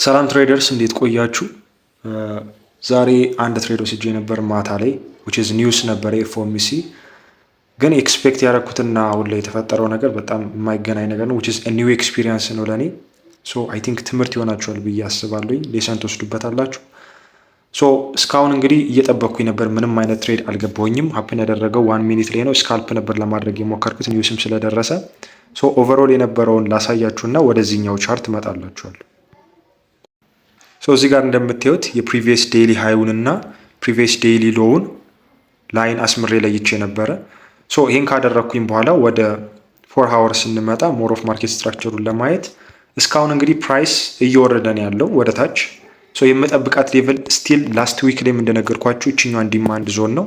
ሰላም ትሬደርስ እንዴት ቆያችሁ? ዛሬ አንድ ትሬድ ወስጄ ነበር ማታ ላይ which is ኒውስ ነበር ኤፍኦኤምሲ ግን ኤክስፔክት ያደረኩትና አሁን ላይ የተፈጠረው ነገር በጣም የማይገናኝ ነገር ነው which is a new experience ነው ለኔ so I think ትምህርት ይሆናችኋል ብዬ አስባለሁኝ ሌሰን ትወስዱበታላችሁ so እስካሁን እንግዲህ እየጠበቅኩኝ ነበር ምንም አይነት ትሬድ አልገባሁኝም ሀፕን ያደረገው 1 ሚኒት ላይ ነው ስካልፕ ነበር ለማድረግ የሞከርኩት ኒውስም ስለደረሰ so ኦቨርኦል የነበረውን ላሳያችሁና ወደዚህኛው ቻርት እመጣላችኋለሁ so እዚህ ጋር እንደምታዩት የፕሪቪየስ ዴይሊ ሃይውን እና ፕሪቪየስ ዴይሊ ሎውን ላይን አስምሬ ለይቼ ነበረ so ይሄን ካደረኩኝ በኋላ ወደ 4 hours እንመጣ ሞር ኦፍ ማርኬት ስትራክቸሩን ለማየት እስካሁን እንግዲህ ፕራይስ እየወረደ ነው ያለው ወደ ታች so የምጠብቃት ሌቭል ስቲል ላስት ዊክ ላይ እንደነገርኳችሁ እቺኛዋን ዲማንድ ዞን ነው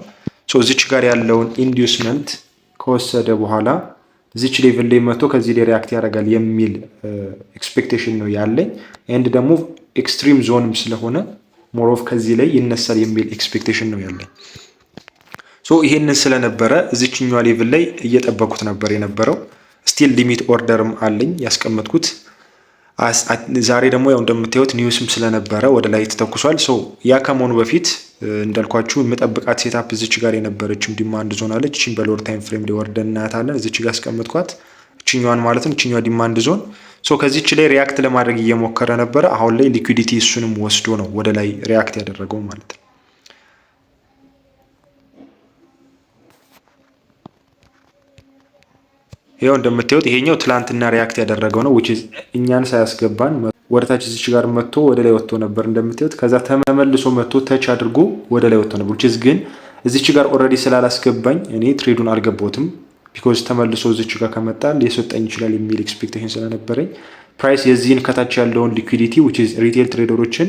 so እዚች ጋር ያለውን ኢንዲዩስመንት ከወሰደ በኋላ እዚች ሌቭል ላይ መጥቶ ከዚህ ላይ ሪአክት ያደርጋል የሚል ኤክስፔክቴሽን ነው ያለኝ ኤንድ ደግሞ ኤክስትሪም ዞንም ስለሆነ ሞር ኦፍ ከዚህ ላይ ይነሳል የሚል ኤክስፔክቴሽን ነው ያለኝ ሶ ይሄንን ስለነበረ እዚችኛው ሌቭል ላይ እየጠበቁት ነበር የነበረው ስቲል ሊሚት ኦርደርም አለኝ ያስቀመጥኩት ዛሬ ደግሞ ያው እንደምታዩት ኒውስም ስለነበረ ወደ ላይ ተተኩሷል ሶ ያ ከመሆኑ በፊት እንዳልኳችሁ የምጠብቃት ሴትአፕ እዚች ጋር የነበረችም ዲማንድ ዞን አለች እቺን በሎወር ታይም ፍሬም ላይ ወርደን እናያታለን እዚች ጋር አስቀመጥኳት እቺኛዋን ማለት ነው እቺኛዋ ዲማንድ ዞን ሶ ከዚች ላይ ሪአክት ለማድረግ እየሞከረ ነበር አሁን ላይ ሊኩዊዲቲ እሱንም ወስዶ ነው ወደ ላይ ሪአክት ያደረገው ማለት ነው ይሄው እንደምታዩት ይሄኛው ትላንትና ሪአክት ያደረገው ነው which is እኛን ሳያስገባን ወደታች እዚች ጋር መጥቶ ወደ ላይ ወጥቶ ነበር እንደምታዩት ከዛ ተመልሶ መጥቶ ተች አድርጎ ወደ ላይ ወጥቶ ነበር which is ግን እዚች ጋር ኦሬዲ ስላላስገባኝ እኔ ትሬዱን አልገባሁትም ቢኮዝ ተመልሶ እዚች ጋር ከመጣ ሊሰጠኝ ይችላል የሚል ኤክስፔክቴሽን ስለነበረኝ ፕራይስ የዚህን ከታች ያለውን ሊኩዊዲቲ which is ሪቴል ትሬደሮችን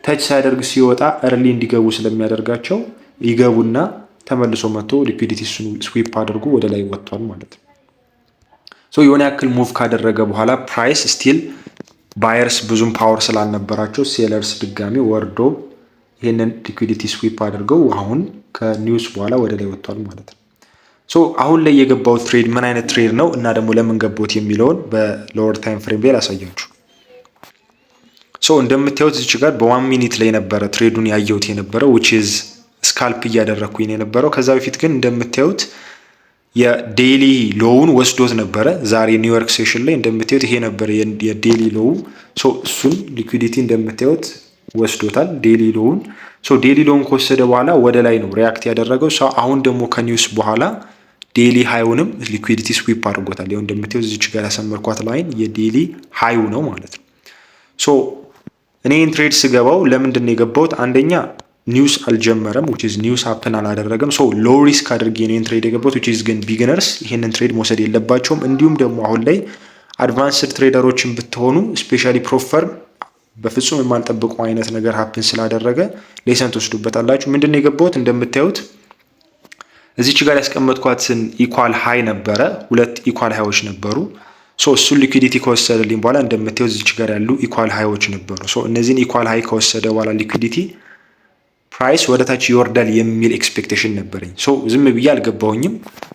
ተች ሳያደርግ ሲወጣ early እንዲገቡ ስለሚያደርጋቸው ይገቡና ተመልሶ መጥቶ ሊኩዊዲቲ ስዊፕ አድርጎ ወደ ላይ ወጥቷል ማለት ነው ሶ የሆነ ያክል ሙቭ ካደረገ በኋላ ፕራይስ ስቲል ባየርስ ብዙም ፓወር ስላልነበራቸው ሴለርስ ድጋሚ ወርዶ ይሄንን ሊኩዊዲቲ ስዊፕ አድርገው አሁን ከኒውስ በኋላ ወደ ላይ ወጥቷል ማለት ነው ሶ አሁን ላይ የገባው ትሬድ ምን አይነት ትሬድ ነው እና ደግሞ ለምን ገባሁት የሚለውን በሎወር ታይም ፍሬም ላይ ላሳያችሁ ሶ እንደምታዩት እዚህ ጋር በ1 ሚኒት ላይ ነበረ ትሬዱን ያየሁት የነበረው which is ስካልፕ እያደረኩኝ የነበረው ከዛ በፊት ግን እንደምታዩት የዴይሊ ሎውን ወስዶት ነበረ ዛሬ ኒውዮርክ ሴሽን ላይ እንደምታዩት ይሄ ነበር የዴይሊ ሎው ሶ እሱን ሊኩዊዲቲ እንደምታዩት ወስዶታል ዴይሊ ሎውን ሶ ዴይሊ ሎውን ከወሰደ በኋላ ወደ ላይ ነው ሪአክት ያደረገው ሶ አሁን ደግሞ ከኒውስ በኋላ ዴይሊ ሃይውንም ሊኩዊዲቲ ስዊፕ አድርጎታል ይሄው እንደምታዩት እዚች ጋር ያሰመርኳት ላይን የዴይሊ ሃይው ነው ማለት ነው ሶ እኔ ትሬድ ስገባው ለምንድን ነው የገባሁት አንደኛ ኒውስ አልጀመረም which is ኒውስ ሀፕን አላደረገም ሶ ሎው ሪስክ አድርጌ እኔን ትሬድ የገባሁት which is ግን ቢግነርስ ይሄንን ትሬድ መውሰድ የለባቸውም እንዲሁም ደግሞ አሁን ላይ አድቫንስድ ትሬደሮችን ብትሆኑ ስፔሻሊ ፕሮፈርም በፍጹም የማልጠብቀው አይነት ነገር ሀፕን ስላደረገ ሌሰን ትወስዱበታላችሁ ምንድነው የገባሁት እንደምታዩት እዚች ጋር ያስቀመጥኳትን ኢኳል ሃይ ነበረ ሁለት ኢኳል ሃይዎች ነበሩ ሶ እሱ ሊኩዊዲቲ ከወሰደልኝ በኋላ እንደምታዩት እዚች ጋር ያሉ ኢኳል ሃይዎች ነበሩ ሶ እነዚህን ኢኳል ሃይ ከወሰደ በኋላ ሊኩዊዲቲ ፕራይስ ወደ ታች ይወርዳል የሚል ኤክስፔክቴሽን ነበረኝ ሶ ዝም ብዬ አልገባሁኝም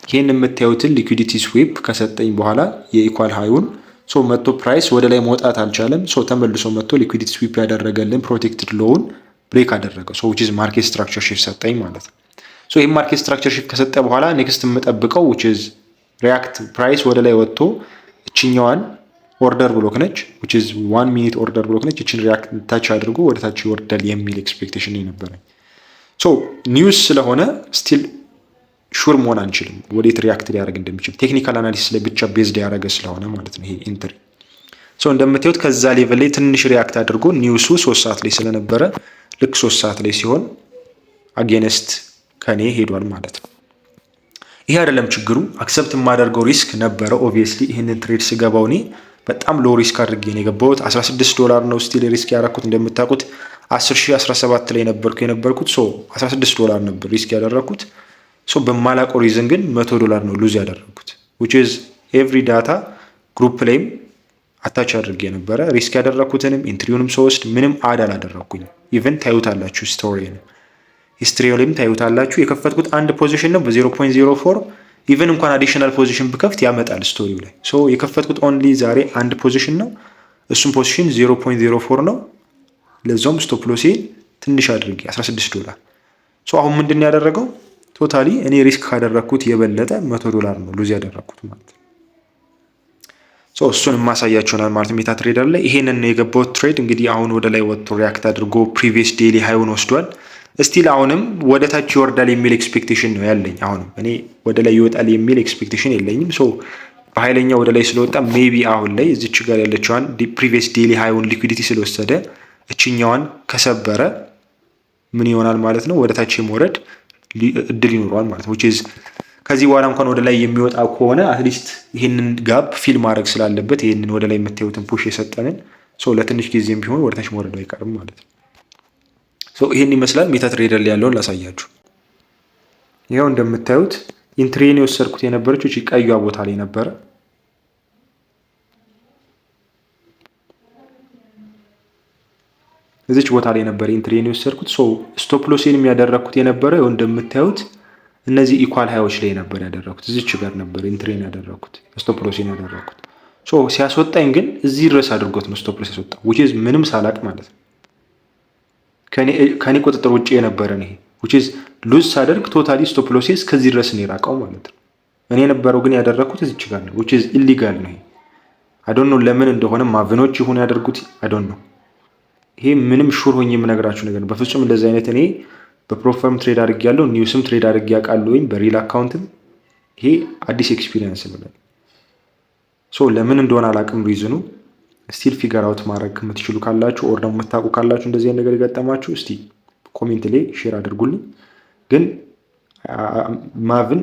ይሄን የምታዩትን ሊኩዊዲቲ ስዊፕ ከሰጠኝ በኋላ የኢኳል ሃይውን ሶ መጥቶ ፕራይስ ወደ ላይ መውጣት አልቻለም ሶ ተመልሶ መጥቶ ሊኩዊዲቲ ስዊፕ ያደረገልን ፕሮቴክትድ ሎውን ብሬክ አደረገው ሶ which is ማርኬት ስትራክቸር ሺፍት ሰጠኝ ማለት ነው ሶ ይሄን ማርኬት ስትራክቸር ሺፍት ከሰጠ በኋላ ኔክስት የምጠብቀው which is ሪአክት ፕራይስ ወደ ላይ ወጥቶ እቺኛዋን ኦርደር ብሎክ ነች which is 1 ሚኒት ኦርደር ብሎክ ነች እቺን ሪአክት ታች አድርጎ ወደ ታች ይወርዳል የሚል ኤክስፔክቴሽን ነበረኝ ሶ ኒውስ ስለሆነ ስቲል ሹር መሆን አንችልም ወዴት ሪአክት ሊያደርግ እንደሚችል ቴክኒካል አናሊሲስ ላይ ብቻ ቤዝድ ያደረገ ስለሆነ ማለት ነው ይሄ ኢንትሪ ሶ እንደምታዩት ከዛ ሌቭል ላይ ትንሽ ሪአክት አድርጎ ኒውሱ 3 ሰዓት ላይ ስለነበረ ልክ 3 ሰዓት ላይ ሲሆን አጌንስት ከኔ ሄዷል ማለት ነው ይሄ አይደለም ችግሩ አክሰፕት የማደርገው ሪስክ ነበረ ኦብቪየስሊ ይሄንን ትሬድ ስገባው እኔ በጣም ሎ ሪስክ አድርጌ ነው የገባሁት $16 ነው ስቲል ሪስክ ያደረኩት እንደምታውቁት 10,017 ላይ የነበርኩት ሶ $16 ነበር ሪስክ ያደረኩት ሶ በማላውቀው ሪዝን ግን $100 ነው ሉዝ ያደረኩት which is every data ግሩፕ ላይም አታች አድርጌ ነበረ ሪስክ ያደረኩትንም ኢንትሪውንም ሶስት ምንም አድ አላደረኩኝ ኢቨን ታዩታላችሁ ስቶሪን ሂስትሪውንም ታዩታላችሁ የከፈትኩት አንድ ፖዚሽን ነው በ0.04 ኢቨን እንኳን አዲሽናል ፖዚሽን ብከፍት ያመጣል ስቶሪው ላይ ሶ የከፈትኩት ኦንሊ ዛሬ አንድ ፖዚሽን ነው እሱም ፖዚሽን 0.04 ነው ለዛውም ስቶፕ ሎሴን ትንሽ አድርጌ $16። አሁን ምንድን ነው ያደረገው? ቶታሊ እኔ ሪስክ ካደረግኩት የበለጠ $100 ነው ሉዝ ያደረግኩት ማለት ነው። እሱን የማሳያችሁናል ማለት ሜታ ትሬደር ላይ ይሄንን ነው የገባው ትሬድ። እንግዲህ አሁን ወደ ላይ ወጥቶ ሪያክት አድርጎ ፕሪቪየስ ዴይሊ ሃይውን ወስዷል። ስቲል አሁንም ወደ ታች ይወርዳል የሚል ኤክስፔክቴሽን ነው ያለኝ። አሁንም እኔ ወደ ላይ ይወጣል የሚል ኤክስፔክቴሽን የለኝም። በኃይለኛ ወደ ላይ ስለወጣ ሜቢ አሁን ላይ እዚች ጋር ያለችዋን ፕሪቪየስ ዴይሊ ሃይውን ሊኩዊዲቲ ስለወሰደ እችኛዋን ከሰበረ ምን ይሆናል ማለት ነው? ወደ ታች የመውረድ እድል ይኖረዋል ማለት ነው። ከዚህ በኋላ እንኳን ወደ ላይ የሚወጣ ከሆነ አትሊስት ይህንን ጋፕ ፊል ማድረግ ስላለበት ይህንን ወደ ላይ የምታዩትን ፑሽ የሰጠንን ለትንሽ ጊዜም ቢሆን ወደ ታች መውረዱ አይቀርም ማለት ነው። ይህን ይመስላል። ሜታ ትሬደር ላይ ያለውን ላሳያችሁ። ይኸው እንደምታዩት ኢንትሪን የወሰድኩት የነበረችው እቺ ቀዩዋ ቦታ ላይ ነበረ። እዚች ቦታ ላይ ነበር ኢንትሪን የወሰድኩት። ስቶፕ ሎሴን የሚያደረግኩት የነበረው ይኸው እንደምታዩት እነዚህ ኢኳል ሃዮች ላይ ነበር ያደረኩት። እዚች ጋር ነበር ኢንትሪን ያደረኩት ስቶፕ ሎሴን ያደረኩት። ሲያስወጣኝ ግን እዚህ ድረስ አድርጎት ነው ስቶፕ ሎስ ያስወጣው ምንም ሳላቅ ማለት ነው። ከኔ ቁጥጥር ውጭ የነበረ ነው ይሄ ሉዝ ሳደርግ ቶታሊ ስቶፕ ሎሴ እስከዚህ ድረስ ነው የራቀው ማለት ነው። እኔ የነበረው ግን ያደረኩት እዚች ጋር ነው ኢሊጋል ነው። አዶን ነው ለምን እንደሆነ ማቭኖች ይሁን ያደርጉት አዶን ነው። ይሄ ምንም ሹር ሆኜ የምነግራችሁ ነገር ነው። በፍጹም እንደዚህ አይነት እኔ በፕሮፈርም ትሬድ አድርጌ ያለው ኒውስም ትሬድ አድርጌ ያውቃለሁ ወይም በሪል አካውንትም ይሄ አዲስ ኤክስፒሪየንስ ነው። ለምን እንደሆነ አላውቅም ሪዝኑ። ስቲል ፊገር አውት ማድረግ የምትችሉ ካላችሁ ኦር ደግሞ የምታውቁ ካላችሁ እንደዚህ አይነት ነገር የገጠማችሁ እስቲ ኮሜንት ላይ ሼር አድርጉልኝ። ግን ማቭን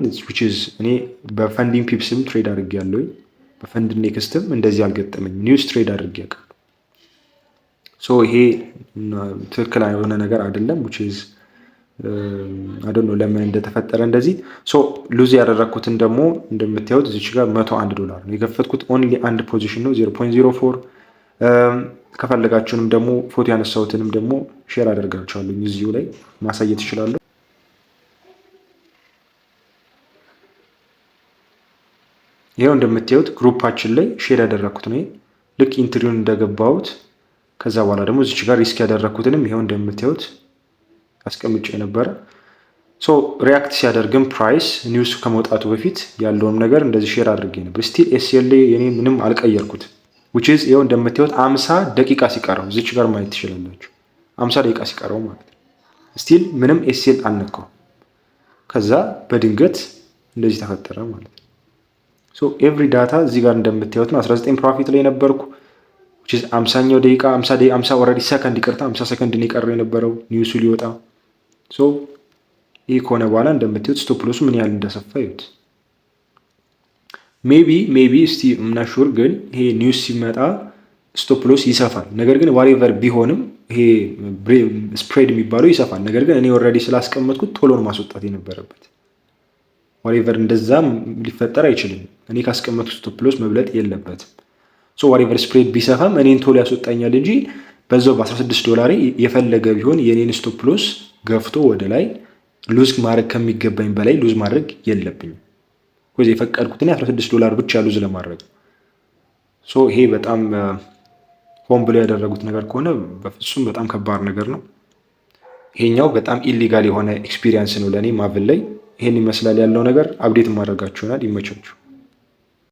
እኔ በፈንዲንግ ፒፕስም ትሬድ አድርጌ ያለሁኝ በፈንድ ኔክስትም እንደዚህ አልገጠመኝ። ኒውስ ትሬድ አድርጌ ያውቃለሁ። ይሄ ትክክል የሆነ ነገር አይደለም። አዶን ነው ለምን እንደተፈጠረ እንደዚህ። ሉዝ ያደረኩትን ደግሞ እንደምታዩት እዚች ጋር $101 ነው የከፈትኩት። ኦንሊ አንድ ፖዚሽን ነው 0.04። ከፈለጋችሁንም ደግሞ ፎቶ ያነሳሁትንም ደግሞ ሼር አደርጋችኋለሁ እዚሁ ላይ ማሳየት እችላለሁ። ይሄው እንደምታዩት ግሩፓችን ላይ ሼር ያደረኩት ነው ልክ ኢንትሪውን እንደገባሁት። ከዛ በኋላ ደግሞ እዚች ጋር ሪስክ ያደረኩትንም ይሄው እንደምታዩት አስቀምጬ ነበረ። ሪያክት ሲያደርግም ፕራይስ ኒውስ ከመውጣቱ በፊት ያለውን ነገር እንደዚህ ሼር አድርጌ ነበር። ስቲል ኤስኤል እኔ ምንም አልቀየርኩት። ይኸው እንደምታዩት 50 ደቂቃ ሲቀረው እዚች ጋር ማየት ትችላላችሁ። 50 ደቂቃ ሲቀረው ማለት ነው። ስቲል ምንም ኤስኤል አልነካው። ከዛ በድንገት እንደዚህ ተፈጠረ ማለት ነው። ኤቭሪ ዳታ እዚህ ጋር እንደምታዩት ነው 19 ፕሮፊት ላይ ነበርኩ። 50ኛው ደቂቃ 50 ኦልሬዲ ሰከንድ ይቅርታ 50 ሰከንድ ነው የቀረው የነበረው ኒውሱ ሊወጣ። ይህ ከሆነ በኋላ እንደምታዩት ስቶፕ ሎሱ ምን ያህል እንደሰፋ ይዩት። ሜቢ እስቲ ምናሹር ግን ይሄ ኒውስ ሲመጣ ስቶፕ ሎስ ይሰፋል። ነገር ግን ዋሬቨር ቢሆንም ይሄ ስፕሬድ የሚባለው ይሰፋል። ነገር ግን እኔ ኦልሬዲ ስላስቀመጥኩት ቶሎ ነው ማስወጣት የነበረበት። ዋሬቨር እንደዛም ሊፈጠር አይችልም። እኔ ካስቀመጥኩት ስቶፕ ሎስ መብለጥ የለበትም። ዋሬቨር ስፕሬድ ቢሰፋም እኔን ቶሎ ያስወጣኛል እንጂ በዛው $16 የፈለገ ቢሆን የኔን ስቶፕ ሎስ ገፍቶ ወደ ላይ ሉዝ ማድረግ ከሚገባኝ በላይ ሉዝ ማድረግ የለብኝም። የፈቀድኩትን $16 ብቻ ሉዝ ለማድረግ። ይሄ በጣም ሆን ብሎ ያደረጉት ነገር ከሆነ በፍጹም በጣም ከባድ ነገር ነው። ይሄኛው በጣም ኢሊጋል የሆነ ኤክስፒሪየንስ ነው ለእኔ ማቭን ላይ። ይሄን ይመስላል ያለው ነገር። አፕዴት ማድረጋችሁ ይሆናል። ይመቻችሁ።